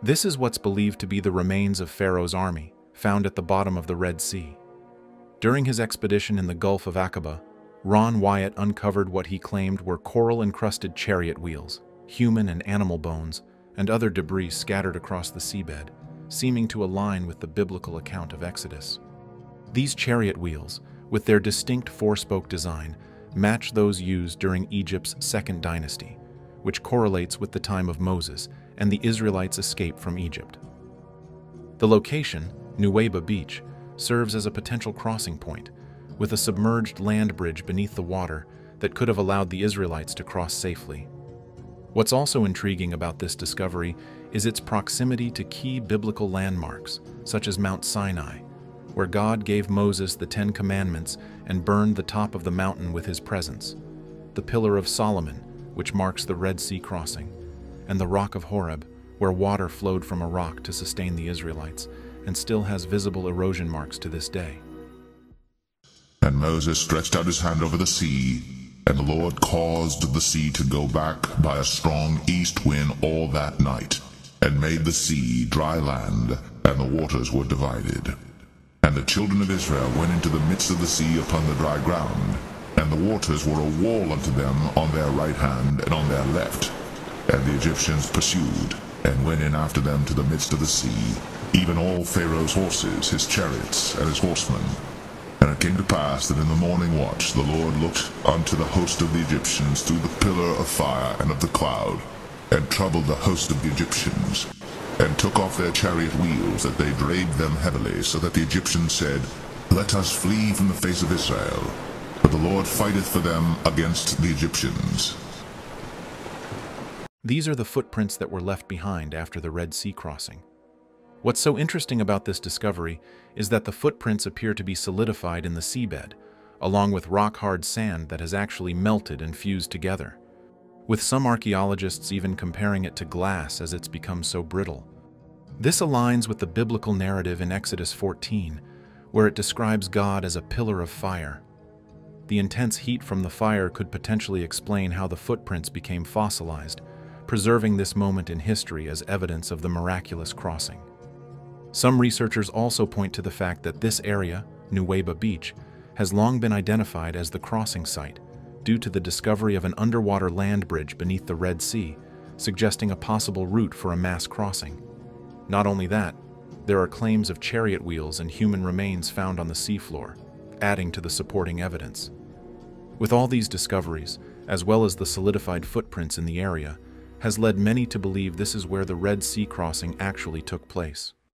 This is what's believed to be the remains of Pharaoh's army, found at the bottom of the Red Sea. During his expedition in the Gulf of Aqaba, Ron Wyatt uncovered what he claimed were coral-encrusted chariot wheels, human and animal bones, and other debris scattered across the seabed, seeming to align with the biblical account of Exodus. These chariot wheels, with their distinct four-spoke design, match those used during Egypt's Second Dynasty, which correlates with the time of Moses and the Israelites' escape from Egypt. The location, Nuweiba Beach, serves as a potential crossing point, with a submerged land bridge beneath the water that could have allowed the Israelites to cross safely. What's also intriguing about this discovery is its proximity to key biblical landmarks, such as Mount Sinai, where God gave Moses the Ten Commandments and burned the top of the mountain with his presence, the Pillar of Solomon, which marks the Red Sea crossing, and the Rock of Horeb, where water flowed from a rock to sustain the Israelites, and still has visible erosion marks to this day. And Moses stretched out his hand over the sea, and the Lord caused the sea to go back by a strong east wind all that night, and made the sea dry land, and the waters were divided. And the children of Israel went into the midst of the sea upon the dry ground, and the waters were a wall unto them on their right hand and on their left. And the Egyptians pursued, and went in after them to the midst of the sea, even all Pharaoh's horses, his chariots, and his horsemen. And it came to pass that in the morning watch the Lord looked unto the host of the Egyptians through the pillar of fire and of the cloud, and troubled the host of the Egyptians, and took off their chariot wheels, that they drave them heavily, so that the Egyptians said, Let us flee from the face of Israel, for the Lord fighteth for them against the Egyptians. These are the footprints that were left behind after the Red Sea crossing. What's so interesting about this discovery is that the footprints appear to be solidified in the seabed, along with rock-hard sand that has actually melted and fused together, with some archaeologists even comparing it to glass as it's become so brittle. This aligns with the biblical narrative in Exodus 14, where it describes God as a pillar of fire. The intense heat from the fire could potentially explain how the footprints became fossilized, preserving this moment in history as evidence of the miraculous crossing. Some researchers also point to the fact that this area, Nuweiba Beach, has long been identified as the crossing site due to the discovery of an underwater land bridge beneath the Red Sea, suggesting a possible route for a mass crossing. Not only that, there are claims of chariot wheels and human remains found on the seafloor, adding to the supporting evidence. With all these discoveries, as well as the solidified footprints in the area, has led many to believe this is where the Red Sea crossing actually took place.